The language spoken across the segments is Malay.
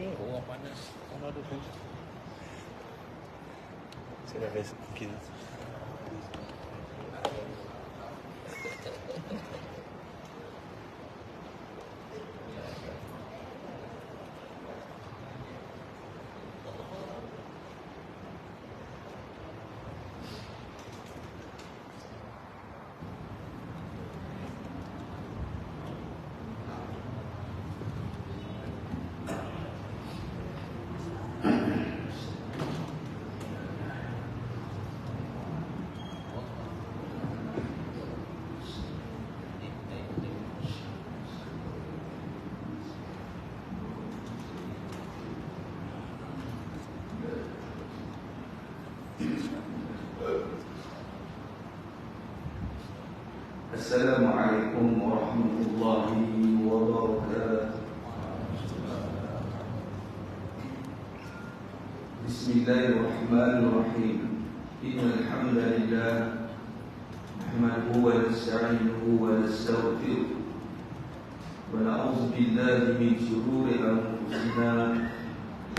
Orang panas. Orang ada pun. Saya dah rest mungkin. Assalamualaikum warahmatullahi wabarakatuh. Bismillahirrahmanirrahim. Innal hamdalillah nahmaduhu wa nasta'inuhu wa nastaghfiruh wa na'udzu billahi min shururi anfusina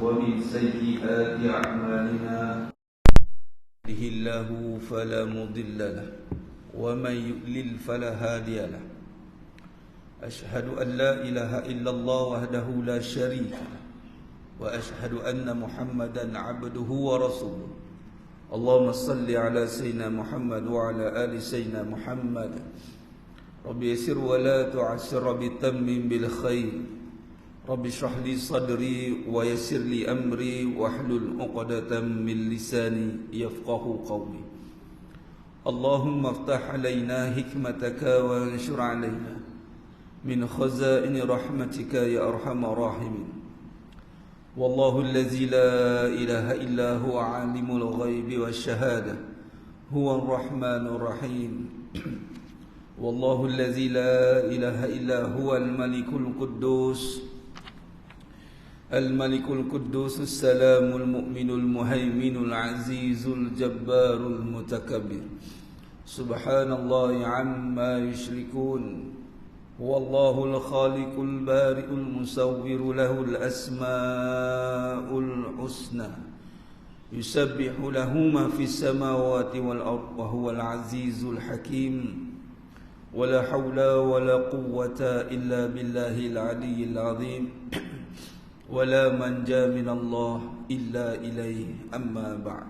wa min sayyiati a'malina. Yahdihillahu fala mudilla lahu ومن يضلل فلا هادي له أشهد أن لا إله إلا الله وحده لا شريك له وأشهد أن محمدا عبده ورسوله اللهم صل على سيدنا محمد وعلى آل سيدنا محمد رب يسر ولا تعسر بتمم بالخير رب اشرح لي صدري ويسر لي أمري واحلل عقدة من لساني يفقه قولي اللهم افتح علينا حكمتك وانشر علينا من خزائن رحمتك يا أرحم الراحمين والله الذي لا إله إلا هو عالم الغيب والشهادة هو الرحمن الرحيم والله الذي لا إله إلا هو الملك القدوس السلام المؤمن المهيمن العزيز الجبار المتكبر سبحان الله عما يشركون هو الله الخالق البارئ المصور له الأسماء الحسنى يسبح له ما في السماوات والأرض وهو العزيز الحكيم ولا حول ولا قوة إلا بالله العلي العظيم ولا منجا من الله إلا إليه أما بعد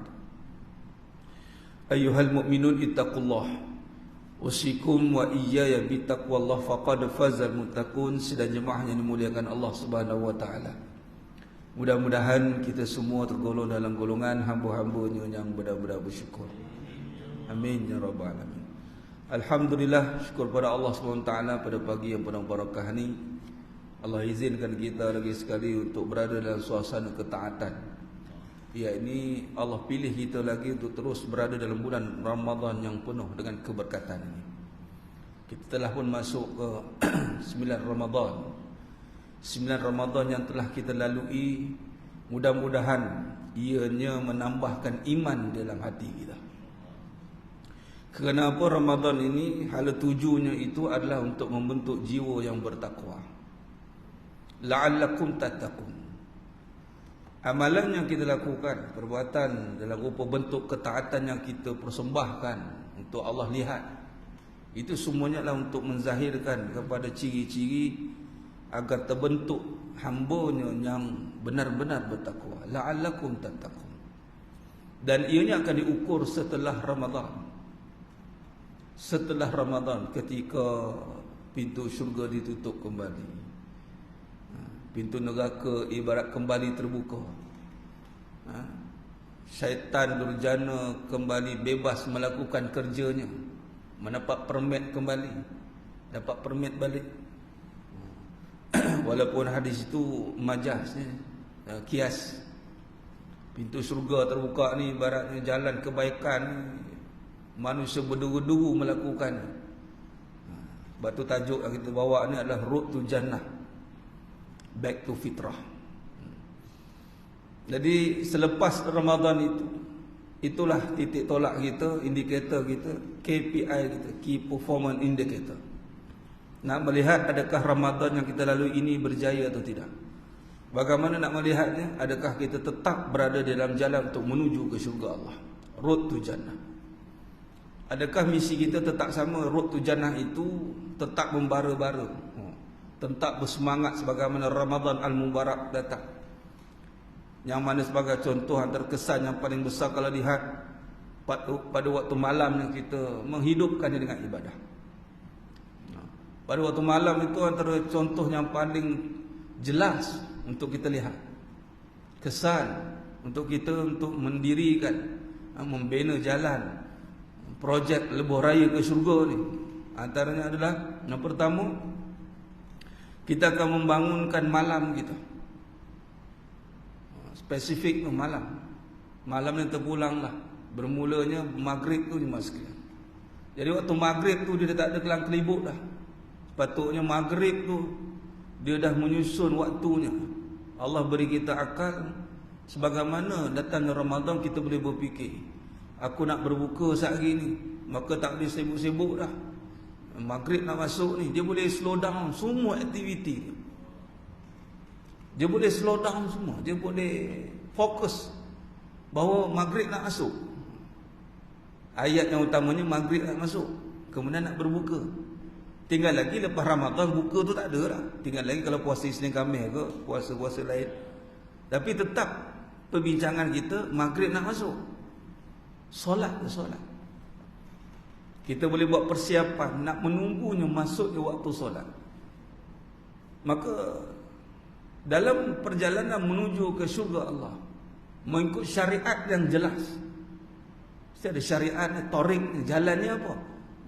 أيها المؤمنون اتقوا الله أوصيكم وإياي بتقوى الله فقد فاز المتقون. Sidang jemaah yang dimuliakan Allah Subhanahu wa taala. Mudah-mudahan kita semua tergolong dalam golongan hamba-hambanya yang benar-benar bersyukur. Amin ya rabbal alamin. Alhamdulillah, syukur pada Allah Subhanahu wa taala pada pagi yang penuh barakah ni. Allah izinkan kita lagi sekali untuk berada dalam suasana ketaatan. Yakni Allah pilih kita lagi untuk terus berada dalam bulan Ramadan yang penuh dengan keberkatan ini. Kita telah pun masuk ke 9 Ramadan. 9 Ramadan yang telah kita lalui, mudah-mudahan ianya menambahkan iman dalam hati kita. Kenapa Ramadan ini hala tujuannya itu adalah untuk membentuk jiwa yang bertakwa. La'allakum tattaqun. Amalan yang kita lakukan, perbuatan dalam rupa bentuk ketaatan yang kita persembahkan untuk Allah lihat, itu semuanya adalah untuk menzahirkan kepada ciri-ciri agar terbentuk hambanya yang benar-benar bertakwa. La'allakum tattaqun. Dan ianya akan diukur setelah Ramadan. Setelah Ramadan, ketika pintu syurga ditutup kembali, pintu neraka ibarat kembali terbuka. Syaitan durjana kembali bebas melakukan kerjanya, mendapat permit kembali, dapat permit balik. Walaupun hadis itu majaz, kias. Pintu syurga terbuka ni ibaratnya jalan kebaikan, manusia berduru-duru melakukan. Sebab tu tajuk yang kita bawa ni adalah Road to Jannah, back to fitrah. Jadi selepas Ramadan itu, itulah titik tolak kita, indikator kita, KPI kita, Key Performance Indicator. Nak melihat adakah Ramadan yang kita lalui ini berjaya atau tidak. Bagaimana nak melihatnya? Adakah kita tetap berada di dalam jalan untuk menuju ke syurga Allah? Road to Jannah. Adakah misi kita tetap sama? Road to Jannah itu tetap membara-bara, tetap bersemangat sebagaimana Ramadan Al-Mubarak datang. Yang mana sebagai contoh yang terkesan yang paling besar kalau lihat pada waktu malam yang kita menghidupkannya dengan ibadah. Pada waktu malam itu antara contoh yang paling jelas untuk kita lihat kesan untuk kita untuk mendirikan, membina jalan projek lebuh raya ke syurga ni. Antaranya adalah yang pertama, kita akan membangunkan malam kita. Spesifik tu malam. Malam ni terpulanglah. Bermulanya maghrib tu jemaah sekalian. Jadi waktu maghrib tu dia tak ada kelang kelibut dah. Sepatutnya maghrib tu dia dah menyusun waktunya. Allah beri kita akal. Sebagaimana datangnya Ramadan kita boleh berfikir, aku nak berbuka saat ni, maka tak boleh sibuk-sibuk dah. Maghrib nak masuk ni, dia boleh slow down semua aktiviti dia. Dia boleh slow down semua. Dia boleh fokus bahawa maghrib nak masuk. Ayat yang utamanya maghrib nak masuk, kemudian nak berbuka. Tinggal lagi lepas Ramadan buka tu tak ada dah. Tinggal lagi kalau puasa Isnin Khamis ke, puasa-puasa lain. Tapi tetap perbincangan kita maghrib nak masuk. Solat ke solat. Kita boleh buat persiapan nak menunggunya masuk ke waktu solat. Maka dalam perjalanan menuju ke syurga Allah, mengikut syariat yang jelas. Mesti ada syariat ni, torik ni. Jalannya apa?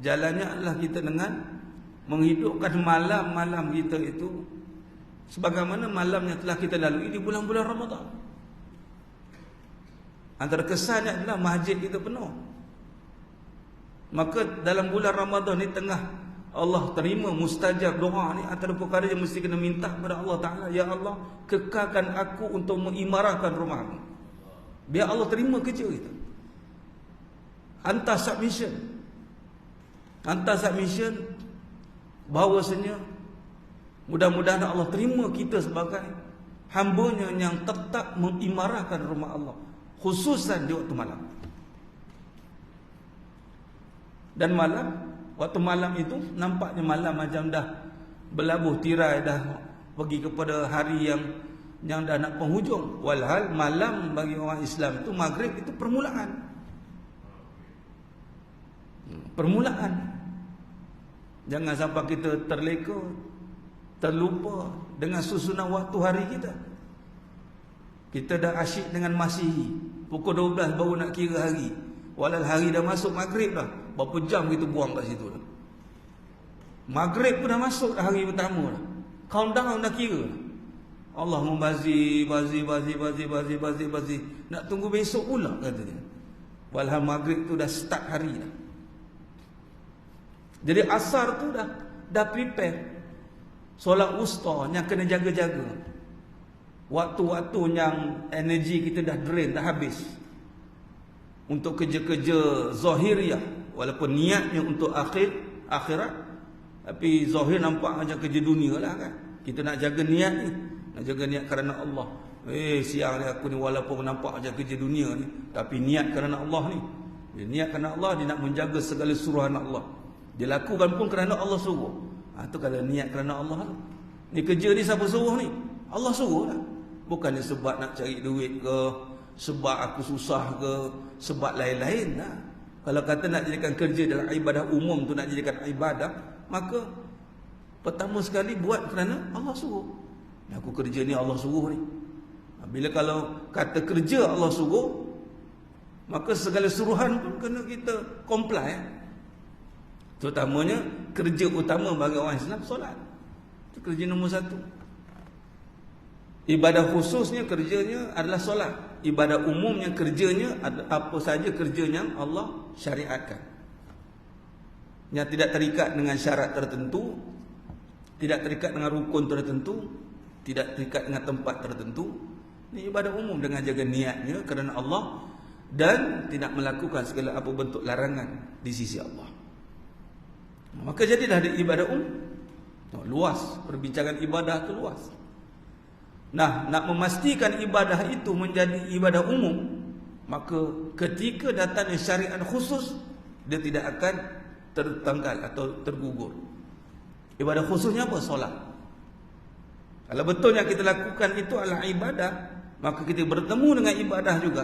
Jalannya adalah kita dengan menghidupkan malam-malam kita itu sebagaimana malam yang telah kita lalui di bulan-bulan Ramadan. Antara kesannya adalah masjid kita penuh. Maka dalam bulan Ramadan ni tengah Allah terima mustajab doa ni, antara perkara yang mesti kena minta kepada Allah Ta'ala, ya Allah, kekalkan aku untuk mengimarahkan rumahmu. Biar Allah terima kerja kita. Hantar submission. Hantar submission bahawasanya mudah-mudahan Allah terima kita sebagai hamba-Nya yang tetap mengimarahkan rumah Allah, khususan di waktu malam. Dan malam, waktu malam itu nampaknya malam macam dah berlabuh tirai, dah pergi kepada hari yang dah nak penghujung. Walhal malam bagi orang Islam itu maghrib itu permulaan. Permulaan. Jangan sampai kita terleka, terlupa dengan susunan waktu hari kita. Kita dah asyik dengan Masihi. Pukul 12 baru nak kira hari. Walhal hari dah masuk maghrib dah. Berapa jam kita buang kat situ dah. Maghrib pun dah masuk dah hari pertama dah. Countdown dah kira. Allah membazir. Nak tunggu besok pula katanya. Walhal maghrib tu dah start hari dah. Jadi asar tu dah prepare. Solat wusta yang kena jaga-jaga. Waktu-waktu yang energi kita dah drain, dah habis. Untuk kerja-kerja zahiriah, walaupun niatnya untuk akhirat, tapi zahir nampak macam kerja dunia lah kan. Kita nak jaga niat ni, nak jaga niat kerana Allah. Siang ni aku ni walaupun nampak macam kerja dunia ni, tapi niat kerana Allah ni. Dia niat kerana Allah, dia nak menjaga segala suruhan Allah. Dia lakukan pun kerana Allah suruh. Tu kalau niat kerana Allah. Ni kerja ni siapa suruh ni? Allah suruh lah. Bukannya sebab nak cari duit ke, sebab aku susah ke, sebab lain-lain lah. Kalau kata nak jadikan kerja dalam ibadah umum tu nak jadikan ibadah, maka pertama sekali buat kerana Allah suruh. Aku kerja ni Allah suruh ni. Bila kalau kata kerja Allah suruh, maka segala suruhan pun kena kita comply. Terutamanya kerja utama bagi orang Islam solat. Itu kerja nombor satu. Ibadah khususnya kerjanya adalah solat. Ibadah umumnya kerjanya apa saja kerja yang Allah syariatkan, yang tidak terikat dengan syarat tertentu, tidak terikat dengan rukun tertentu, tidak terikat dengan tempat tertentu. Ini ibadah umum dengan jaga niatnya kerana Allah dan tidak melakukan segala apa bentuk larangan di sisi Allah. Maka jadilah ibadah luas. Perbincangan ibadah tu luas. Nah, nak memastikan ibadah itu menjadi ibadah umum, maka ketika datangnya syariat khusus, dia tidak akan tertanggal atau tergugur. Ibadah khususnya apa? Solat. Kalau betul yang kita lakukan itu adalah ibadah, maka kita bertemu dengan ibadah juga,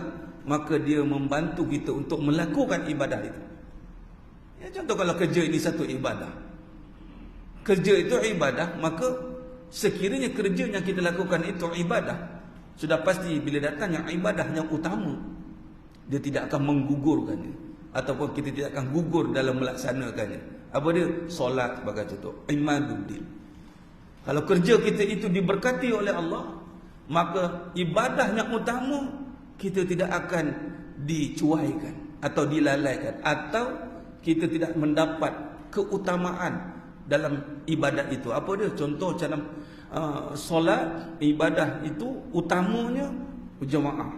maka dia membantu kita untuk melakukan ibadah itu. Ya, contoh kalau kerja ini satu ibadah, kerja itu ibadah, maka sekiranya kerja yang kita lakukan itu ibadah, sudah pasti bila datang yang ibadah yang utama, dia tidak akan menggugurkannya, ataupun kita tidak akan gugur dalam melaksanakannya. Apa dia? Solat sebagai contoh, imaduddin. Kalau kerja kita itu diberkati oleh Allah, maka ibadah yang utama kita tidak akan dicuaikan atau dilalaikan, atau kita tidak mendapat keutamaan dalam ibadat itu. Apa dia? Contoh dalam solat, ibadah itu utamanya berjemaah.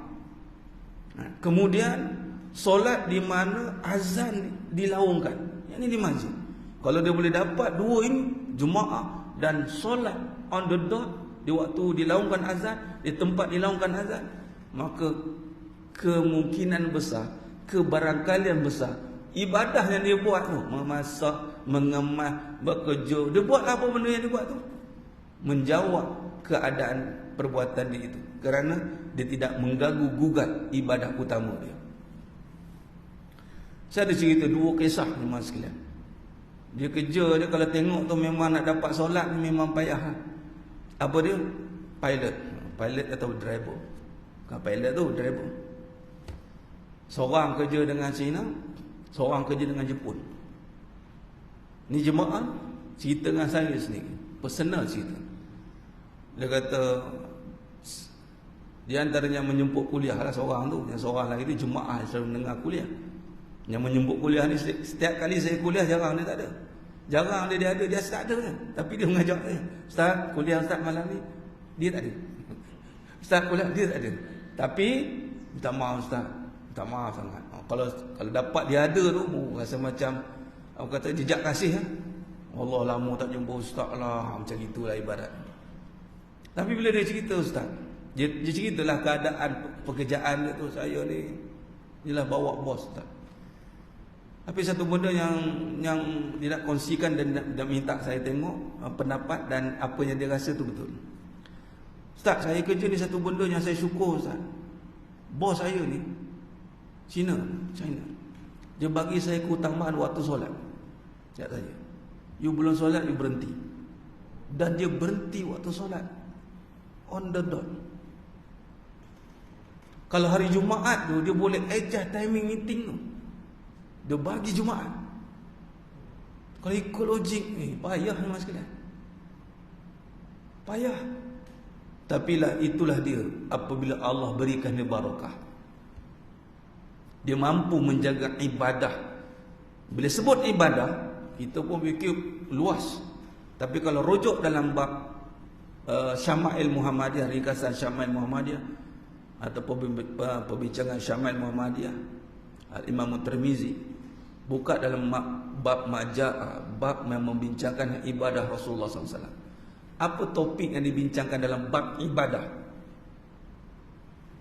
Kemudian solat di mana azan dilaungkan, yang ini di masjid. Kalau dia boleh dapat dua ini, jemaah dan solat on the dot, di waktu dilaungkan azan, di tempat dilaungkan azan, maka kemungkinan besar, kebarangkalian besar, ibadah yang dia buat tu, memasak, mengemas, bekerja, dia buat apa benda yang dia buat tu? Menjawab keadaan perbuatan dia itu, kerana dia tidak mengganggu gugat ibadah utama dia. Saya ada cerita dua kisah ni mas sekalian. Dia kerja dia kalau tengok tu memang nak dapat solat ni memang payah. Apa dia? Pilot atau driver. Bukan pilot tu, driver. Seorang kerja dengan Cina, seorang kerja dengan Jepun. Ni jemaah cerita dengan saya sendiri, personal cerita. Dia kata di antaranya menyemput kuliah lah seorang tu, yang seorang lagi tu jemaah selalu mendengar kuliah. Yang menyemput kuliah ni setiap kali saya kuliah jarang dia tak ada. Jarang dia ada, dia tak ada kan. Tapi dia mengajak saya, "Ustaz, kuliah Ustaz malam ni." Dia tak ada. "Ustaz, kuliah," dia tak ada. Tapi minta maaf Ustaz, minta maaf sangat. Kalau dapat dia ada tu, rasa macam aku kata jejak kasih kan. Allah lama tak jumpa Ustaz lah, macam itulah ibarat. Tapi bila dia cerita Ustaz, dia ceritalah keadaan pekerjaan dia tu, saya ni inilah bawa bos Ustaz. Tapi satu benda yang dia nak kongsikan dan dia minta saya tengok pendapat dan apa yang dia rasa tu betul. "Ustaz, saya kerja ni satu benda yang saya syukur Ustaz. Bos saya ni China. Dia bagi saya keutamaan waktu solat. Cakap saya, you belum solat, you berhenti. Dan dia berhenti waktu solat on the dot. Kalau hari Jumaat tu, dia boleh adjust timing meeting tu. Dia bagi Jumaat. Kalau ikut logik, payah ni mas sekalian. Payah. Tapi lah itulah dia, apabila Allah berikan dia barakah, dia mampu menjaga ibadah. Bila sebut ibadah, kita pun fikir luas. Tapi kalau rujuk dalam bab Syama'il Muhammadiyah, ringkasan Syama'il Muhammadiyah ataupun perbincangan Syama'il Muhammadiyah, Imam Tirmizi buka dalam bab bab yang membincangkan ibadah Rasulullah SAW. Apa topik yang dibincangkan dalam bab ibadah?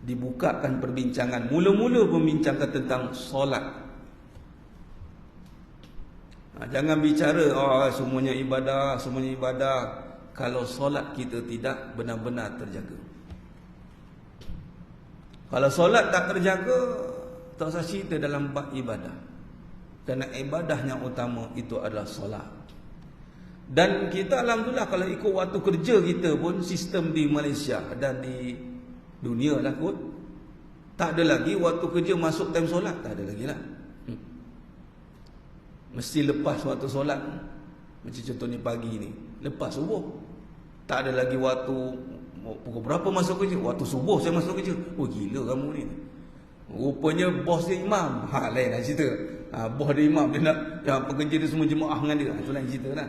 Dibukakan perbincangan, mula-mula membincangkan tentang solat. Jangan bicara semuanya ibadah kalau solat kita tidak benar-benar terjaga. Kalau solat tak terjaga, tak usah cerita dalam bab ibadah. Kerana ibadah yang utama itu adalah solat. Dan kita alhamdulillah kalau ikut waktu kerja kita pun, sistem di Malaysia dan di dunia lah kot, tak ada lagi waktu kerja masuk time solat, tak ada lagi lah. Mesti lepas waktu solat. Macam contohnya pagi ni, lepas subuh, tak ada lagi waktu pukul berapa masuk kerja, waktu subuh saya masuk kerja. Oh gila kamu ni. Rupanya bos dia imam. Lain lah cerita. Bos dia imam, dia nak pekerja dia semua jemaah dengan dia. Itu lain cerita lah.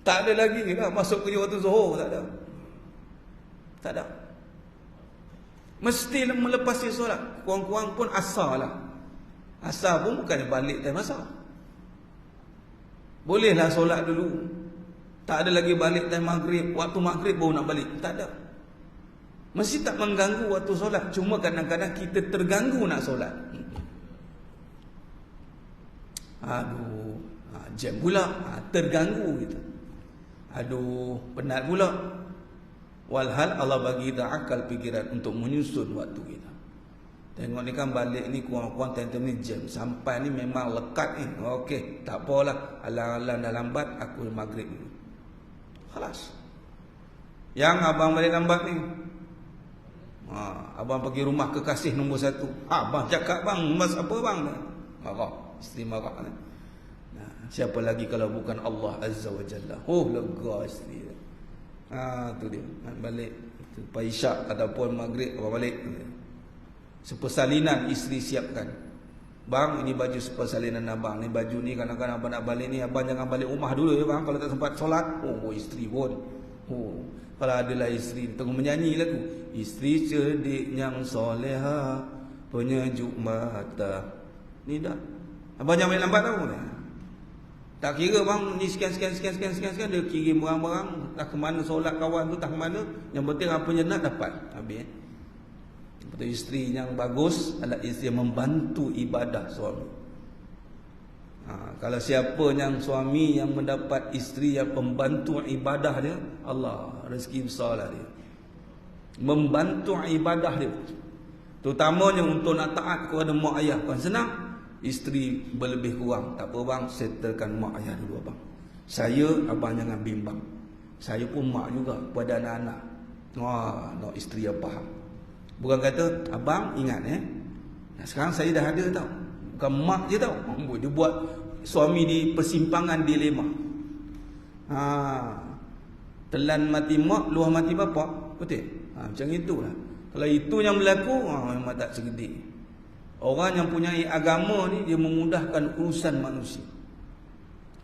Tak ada lagi lah masuk kerja waktu zuhur, tak ada. Tak ada. Mesti melepasi solat. Kurang-kurang pun asar lah. Asar pun bukannya balik time asar. Bolehlah solat dulu. Tak ada lagi balik time maghrib, waktu maghrib baru nak balik. Tak ada. Mesti tak mengganggu waktu solat. Cuma kadang-kadang kita terganggu nak solat. Aduh, jam pula, terganggu kita. Aduh, penat pula. Walhal Allah bagi kita akal fikiran untuk menyusun waktu kita. Tengok ni kan balik ni kurang-kurang 10 minit jam. Sampai ni memang lekat ni. Okey, tak apalah. Alang-alang dah lambat, aku maghrib dulu. Khalas. Yang abang balik lambat ni, abang pergi rumah kekasih nombor 1. Abang cakap bang, mas apa bang? Marah, isteri marah. Siapa lagi kalau bukan Allah Azza wa Jalla? Oh, lega isteri. Tu dia. Balik lepas isyak ataupun maghrib abang balik. Sepersalinan isteri siapkan. Bang, ini baju sepersalinan abang. Ni baju ni kadang-kadang abang nak balik ni, abang jangan balik rumah dulu ya bang, kalau tak sempat solat. Oh, isteri pun. Kalau adalah isteri tengah menyanyi lagu, isteri cerdik yang soleha, penyejuk mata. Ni dah. Abang jangan balik lambat tau. Tak kira bang, ni sekian dia kirim barang-barang, tak ke mana solat kawan tu, tak ke mana. Yang penting apa yang nak dapat. Habis. Betul, isteri yang bagus adalah isteri yang membantu ibadah suami. Kalau siapa yang suami yang mendapat isteri yang membantu ibadah dia, Allah, rezeki besarlah dia. Membantu ibadah dia. Terutamanya untuk nak taat kepada mak ayah. Bukan senang. Isteri berlebih kurang, tak apa bang, settlekan mak ayah dulu abang. Saya, abang jangan bimbang. Saya pun mak juga pada anak-anak. No, isteri yang faham. Bukan kata, abang ingat sekarang saya dah ada tau. Bukan mak je tau. Dia buat suami di persimpangan dilema. Telan mati mak, luah mati bapak. Betul? Macam itulah. Kalau itu yang berlaku, memang tak segedik. Orang yang punya agama ni, dia memudahkan urusan manusia.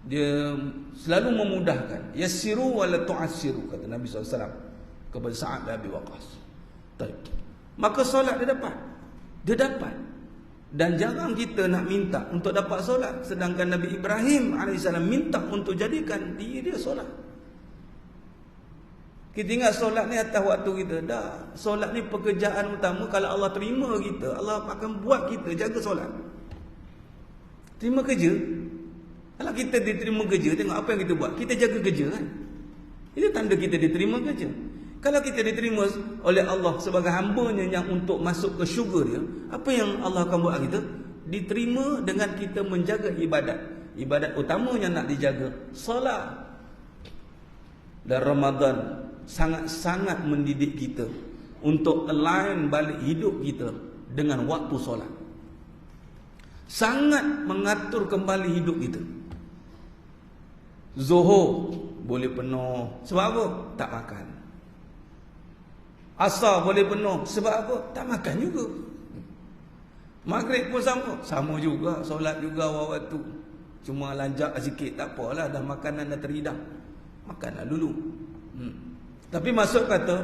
Dia selalu memudahkan. Yassiru wa la tu'assiru, kata Nabi SAW kepada Sa'ad bin Abi Waqqas. Maka solat dia dapat. Dia dapat. Dan jarang kita nak minta untuk dapat solat. Sedangkan Nabi Ibrahim AS minta untuk jadikan diri dia solat. Kita ingat solat ni atas waktu kita. Dah, solat ni pekerjaan utama. Kalau Allah terima kita, Allah akan buat kita jaga solat. Terima kerja. Kalau kita diterima kerja, tengok apa yang kita buat. Kita jaga kerja kan. Itu tanda kita diterima kerja. Kalau kita diterima oleh Allah sebagai hamba-Nya yang untuk masuk ke syurga dia, apa yang Allah akan buat kita? Diterima dengan kita menjaga ibadat. Ibadat utamanya nak dijaga, solat. Dan Ramadan sangat-sangat mendidik kita untuk align balik hidup kita dengan waktu solat. Sangat mengatur kembali hidup kita. Zuhur boleh penuh. Sebab apa? Tak makan. Asar boleh penuh. Sebab apa? Tak makan juga. Maghrib pun sama juga. Solat juga waktu. Cuma lanjak sikit. Tak apalah, dah makanan dah terhidang. Makanlah dulu. Tapi maksud kata,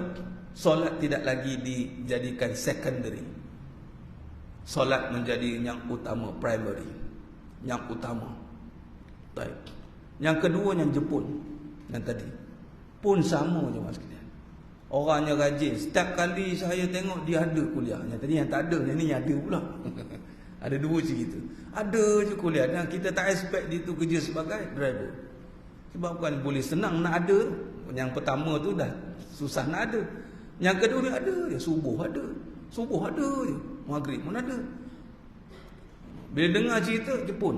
solat tidak lagi dijadikan secondary. Solat menjadi yang utama, primary. Yang utama. Baik. Yang kedua yang Jepun. Yang tadi. Pun sama je mas sekalian. Orangnya rajin. Setiap kali saya tengok dia ada kuliah. Yang tadi yang tak ada, yang ni ada pula. Ada dua cerita. Ada je kuliah. Dan kita tak expect dia tu kerja sebagai driver. Sebab bukan boleh senang nak ada. Yang pertama tu dah susah nak ada. Yang kedua dia ada je. Subuh ada. Subuh ada je. Maghrib pun ada. Bila dengar cerita Jepun,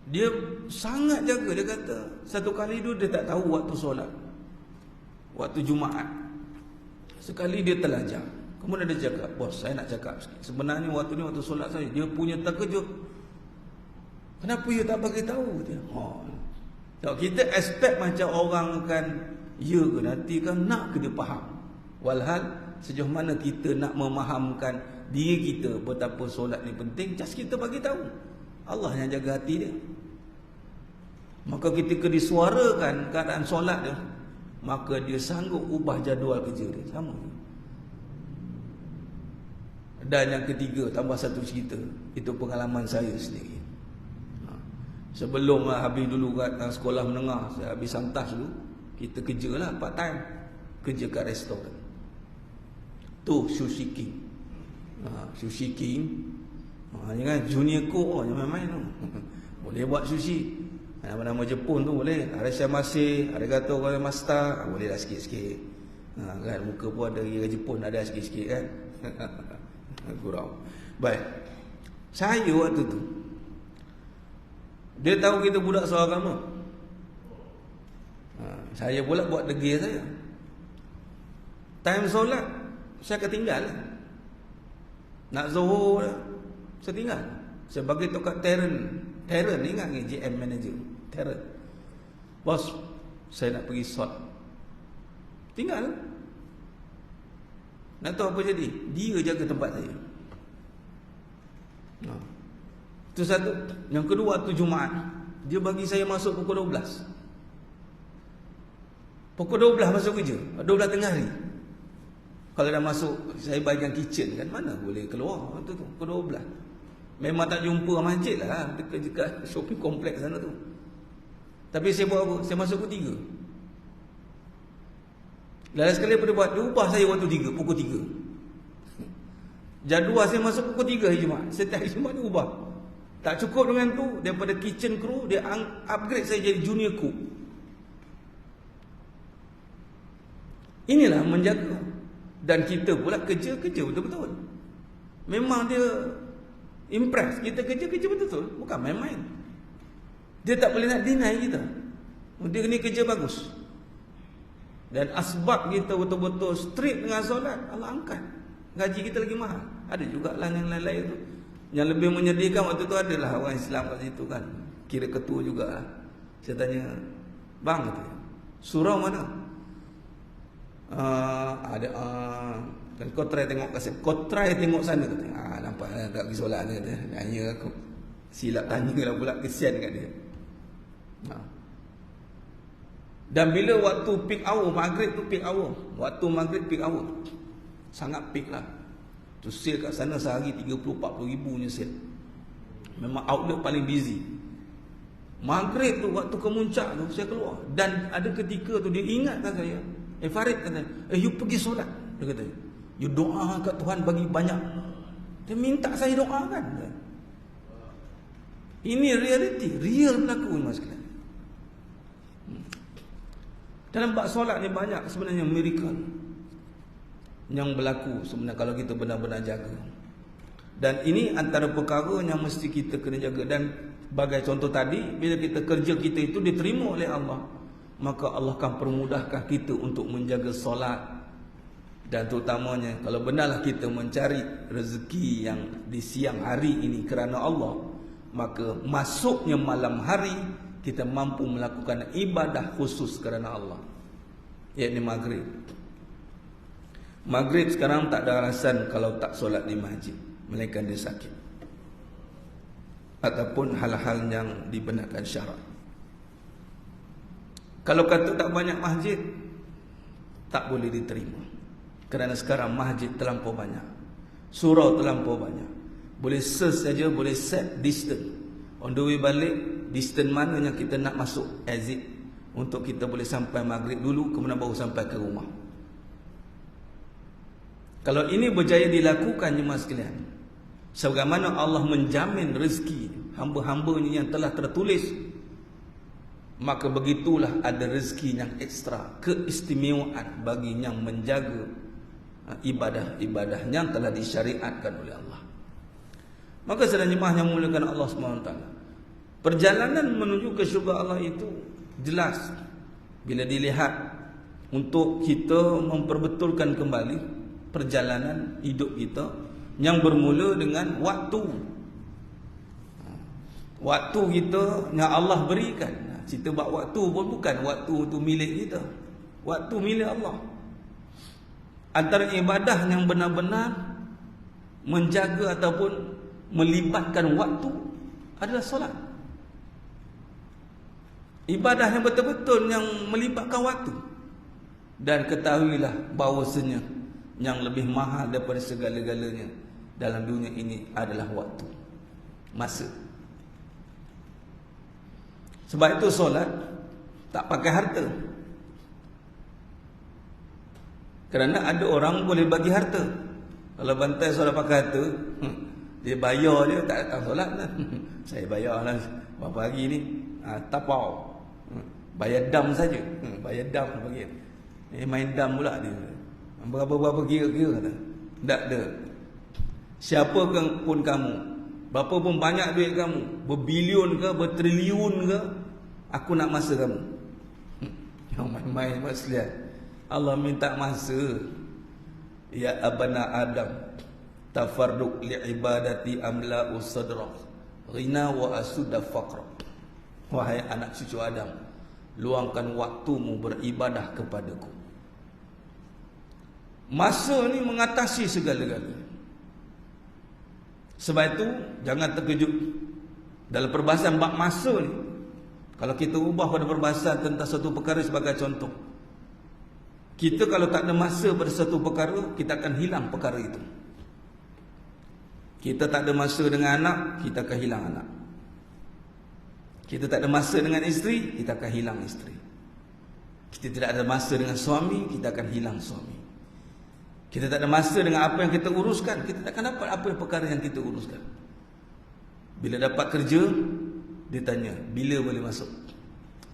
dia sangat jaga. Dia kata satu kali tu dia tak tahu waktu solat, waktu Jumaat. Sekali dia terlajak. Kemudian dia cakap, bos saya nak cakap sikit. Sebenarnya waktu ni waktu solat saya. Dia punya terkejut. Kenapa dia tak bagi tahu dia? So, kita expect macam orang akan ya ke nanti kan, nak ke dia faham. Walhal sejauh mana kita nak memahamkan diri kita betapa solat ni penting, just kita bagi tahu. Allah yang jaga hati dia. Maka ketika disuarakan keadaan solat dia, maka dia sanggup ubah jadual kerja dia. Sama. Dan yang ketiga, tambah satu cerita. Itu pengalaman saya sendiri. Sebelum habis dulu kat sekolah menengah, saya habis santas dulu, kita kerja lah part time, kerja kat restoran. Tu Sushi King. Sushi King. Jangan junior cook jangan main tu. Boleh buat sushi. Nama-nama Jepun tu boleh. Arashimasu, arigatou gozaimashita, boleh lah sikit-sikit. Kan muka pun ada kira Jepun ada sikit-sikit kan. Kurang. Baik. Saya waktu tu dia tahu kita budak seagama. Saya pula buat degil saya. Time solat saya ketinggal. Nak zuhur saya tinggal. Saya bagi tu kat Terren ingat ni GM manager. Terren. Bos, saya nak pergi solat. Tinggal. Nak tahu apa jadi? Dia jaga tempat saya. Itu satu. Yang kedua, waktu Jumaat, dia bagi saya masuk pukul 12. Pukul 12 masuk kerja, 12 tengah hari. Kalau dah masuk, saya bagian kitchen kan, mana boleh keluar waktu tu, pukul 12. Memang tak jumpa masjid lah, dekat shopping kompleks sana tu. Tapi saya buat apa? Saya masuk pukul 3. Lalu sekali pada buat, dia ubah saya waktu 3, pukul 3. Jadual saya masuk pukul 3 hari Jumaat. Setiap hari Jumaat dia ubah. Tak cukup dengan tu, daripada kitchen crew, dia upgrade saya jadi junior cook. Inilah menjaga. Dan kita pula kerja betul-betul. Memang dia impress. Kita kerja betul-betul. Bukan main-main. Dia tak boleh nak deny kita. Dia ni kerja bagus. Dan asbab kita betul-betul strict dengan solat, Allah angkat. Gaji kita lagi mahal. Ada juga lah yang lain-lain tu. Yang lebih menyedihkan waktu tu adalah orang Islam kat situ kan. Kira ketua juga lah. Saya tanya, bang, surau mana? Ada kan kau try tengok kasih. Kau try tengok sana kata. Nampak lah tak pergi solat ni kata. Nanya aku. Silap tanya lah pula, kesian kat dia. Dan bila waktu peak hour, maghrib tu peak hour. Waktu maghrib peak hour. Sangat peak lah. Tu sale kat sana sehari 30-40 ribu punya sale. Memang outlet paling busy. Maghrib tu waktu kemuncak tu saya keluar. Dan ada ketika tu dia ingatkan saya. Farid kata, you pergi solat. Dia kata, you doa kat Tuhan bagi banyak. Dia minta saya doakan. Ini reality, real berlaku mas sekalian. Dalam bab solat ni banyak sebenarnya miracle yang berlaku sebenarnya kalau kita benar-benar jaga. Dan ini antara perkara yang mesti kita kena jaga. Dan bagai contoh tadi, bila kita kerja kita itu diterima oleh Allah, maka Allah akan permudahkan kita untuk menjaga solat. Dan terutamanya kalau benarlah kita mencari rezeki yang di siang hari ini kerana Allah, maka masuknya malam hari kita mampu melakukan ibadah khusus kerana Allah, iaitu maghrib. Maghrib sekarang tak ada alasan kalau tak solat di masjid, melainkan dia sakit ataupun hal-hal yang dibenarkan syarak. Kalau kata tak banyak masjid, tak boleh diterima. Kerana sekarang masjid terlampau banyak, surau terlampau banyak. Boleh search saja, boleh set distance. On the way balik, distance mana yang kita nak masuk exit, untuk kita boleh sampai maghrib dulu, kemudian baru sampai ke rumah. Kalau ini berjaya dilakukan jemaah sekalian, sebagaimana Allah menjamin rezeki hamba-hambanya yang telah tertulis, maka begitulah ada rezeki yang ekstra, keistimewaan bagi yang menjaga ibadah-ibadah yang telah disyariatkan oleh Allah. Maka sedang jemaah yang memuliakan Allah SWT, perjalanan menuju ke syurga Allah itu jelas bila dilihat untuk kita memperbetulkan kembali perjalanan hidup kita yang bermula dengan waktu. Waktu kita yang Allah berikan. Cerita bab waktu pun bukan waktu tu milik kita. Waktu milik Allah. Antara ibadah yang benar-benar menjaga ataupun melibatkan waktu adalah solat. Ibadah yang betul-betul yang melibatkan waktu. Dan ketahuilah bahawasanya yang lebih mahal daripada segala-galanya dalam dunia ini adalah waktu, masa. Sebab itu solat tak pakai harta. Kerana ada orang boleh bagi harta. Kalau bantai solat pakai harta, dia bayar je, tak datang solat lah. Saya bayar lah berapa hari ni, tapau, bayar dam saja, bayar dam bagi. Main dam pula dia. Berapa kira-kira kata. Tak ada. Siapa pun kamu, berapa pun banyak duit kamu, berbilion ke, bertriliun ke, aku nak masa kamu. Yang main-main maslihat. Allah minta masa. Ya abana Adam, tafarruq li ibadati amla'u sadra, ghina wa asudda faqra. Wahai anak cucu Adam, luangkan waktumu beribadah kepadaku. Masa ni mengatasi segala-galanya. Sebab itu jangan terkejut dalam perbahasan bab masa ni. Kalau kita ubah pada perbahasan tentang satu perkara sebagai contoh, kita kalau tak ada masa pada satu perkara, kita akan hilang perkara itu. Kita tak ada masa dengan anak, kita akan hilang anak. Kita tak ada masa dengan isteri, kita akan hilang isteri. Kita tidak ada masa dengan suami, kita akan hilang suami. Kita tak ada masa dengan apa yang kita uruskan, kita tak akan dapat apa perkara yang kita uruskan. Bila dapat kerja, dia tanya, bila boleh masuk?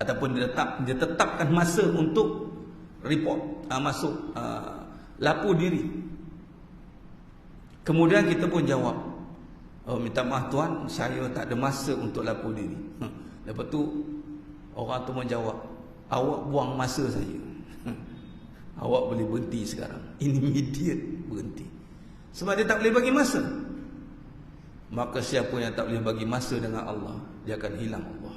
Ataupun dia tetapkan masa untuk report, masuk, lapu diri. Kemudian kita pun jawab, oh minta maaf tuan, saya tak ada masa untuk lapu diri. Lepas tu orang tu menjawab, awak buang masa saya. Awak boleh berhenti sekarang, immediate berhenti. Sebab dia tak boleh bagi masa. Maka siapa yang tak boleh bagi masa dengan Allah, dia akan hilang Allah.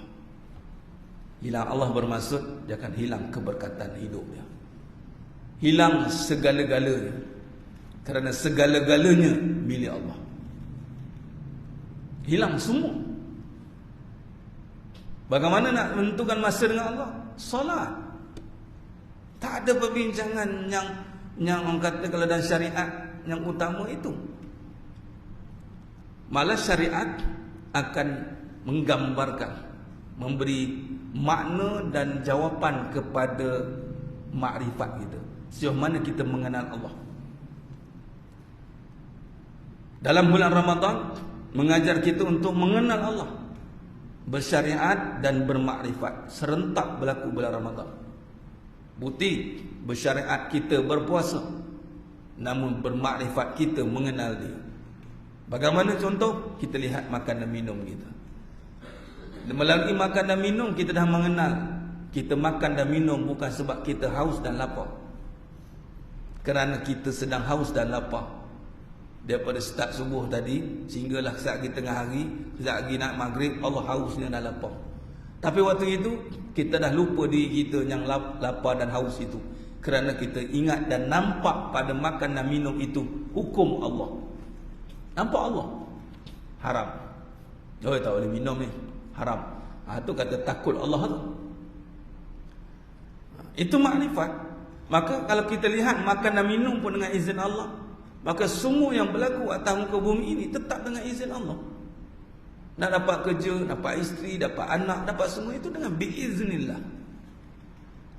Hilang Allah bermaksud dia akan hilang keberkatan hidup dia, hilang segala-galanya. Kerana segala-galanya milik Allah, hilang semua. Bagaimana nak menentukan masa dengan Allah? Solat. Tak ada perbincangan yang orang kata kalau dalam syariat yang utama itu. Malah syariat akan menggambarkan, memberi makna dan jawapan kepada makrifat kita, sejauh mana kita mengenal Allah. Dalam bulan Ramadan mengajar kita untuk mengenal Allah, bersyariat dan bermakrifat serentak berlaku bulan Ramadan. Bukti bersyariat kita berpuasa, namun bermakrifat kita mengenal dia. Bagaimana contoh? Kita lihat makan dan minum kita. Melalui makan dan minum kita dah mengenal. Kita makan dan minum bukan sebab kita haus dan lapar. Kerana kita sedang haus dan lapar. Daripada start subuh tadi sehinggalah saat kita tengah hari, saat lagi nak maghrib, Allah hausnya dah lapar. Tapi waktu itu kita dah lupa diri kita yang lapar dan haus itu. Kerana kita ingat dan nampak pada makan dan minum itu hukum Allah. Nampak Allah haram. Oh, tak boleh minum ni, haram. Itu kata takut Allah tu. Itu makrifat. Maka kalau kita lihat makan dan minum pun dengan izin Allah, maka semua yang berlaku atas muka bumi ini tetap dengan izin Allah. Nak dapat kerja, dapat isteri, dapat anak, dapat semua itu dengan biiznillah.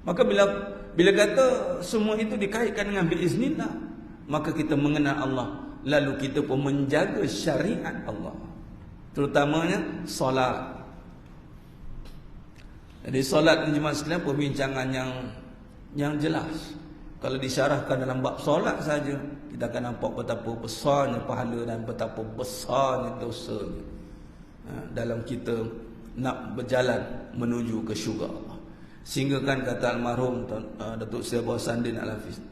Maka bila kata semua itu dikaitkan dengan biiznillah, maka kita mengenal Allah. Lalu kita pun menjaga syariat Allah, terutamanya solat. Jadi solat dan jemaah sekalian perbincangan yang jelas. Kalau disyarahkan dalam bab solat saja, kita akan nampak betapa besarnya pahala dan betapa besarnya dosanya dalam kita nak berjalan menuju ke syurga Allah. Sehingga kan kata almarhum Datuk Seri Abdul Sandin Al-Hafiz,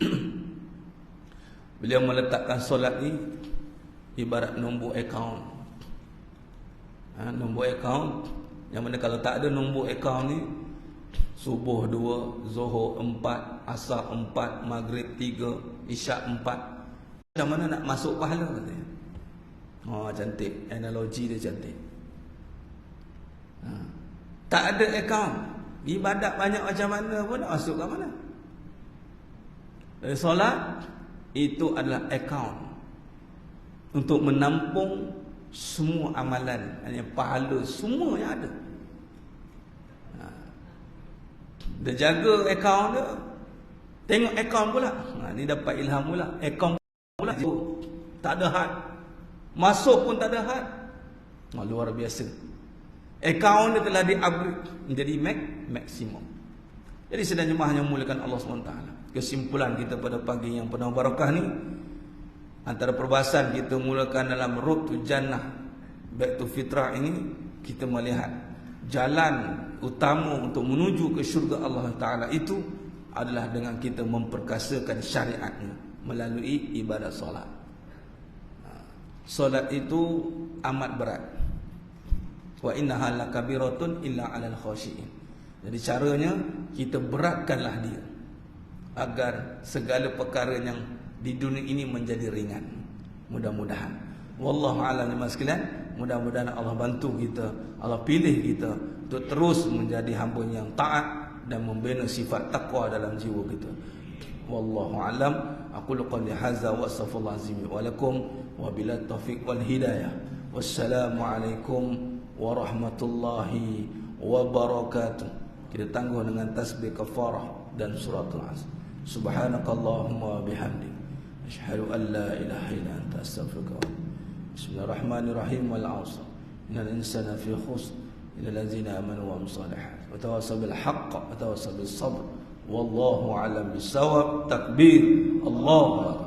beliau meletakkan solat ni ibarat nombor akaun. Nombor akaun yang mana kalau tak ada nombor akaun ni, subuh 2, zuhur 4, asar 4, maghrib 3, isyak 4, macam mana nak masuk pahala katanya. Oh, cantik, analogi dia cantik. Tak ada akaun, ibadat banyak macam mana pun nak masuk ke mana? Dari solat itu adalah akaun untuk menampung semua amalan, hanya pahala semua yang ada. Dia jaga akaun dia. Tengok akaun pula. Ni dapat ilham pula. Akaun pula tak ada had. Masuk pun tak ada had. Luar biasa. Akaun dia telah di-upgrade menjadi maksimum. Jadi sedang jemaah yang mulakan Allah SWT, kesimpulan kita pada pagi yang penuh barakah ni, antara perbahasan kita mulakan dalam Road to Jannah, Back to Fitrah ini, kita melihat jalan utama untuk menuju ke syurga Allah Ta'ala itu adalah dengan kita memperkasakan syariatnya melalui ibadat solat. Solat itu amat berat. Wa innaha lakabiratun illa 'alal khashiin. Jadi caranya kita beratkanlah dia agar segala perkara yang di dunia ini menjadi ringan. Mudah-mudahan. Wallahu a'lam bishawab sekalian. Mudah-mudahan Allah bantu kita, Allah pilih kita untuk terus menjadi hamba yang taat dan membina sifat takwa dalam jiwa kita. Wallahu a'lam. Aqulu qawli hadza wa astaghfirullah azim wa lakum wa billahi taufiq wal hidayah. Wassalamualaikum warahmatullahi wabarakatuh. Kita tangguh dengan tasbih kafarah dan suratul asr. Subhanakallahumma bihamdik, asyhadu an la ilaha illa anta, astaghfiruka wa atubu. Bismillahirrahmanirrahim. Wal 'asr innal insana fi khusr illa allazina amanu wa amilus solihat wa tawassaw bil haqq wa tawassaw bis sabr. Wallahu a'lam bissawab. Takbir. Allahu akbar.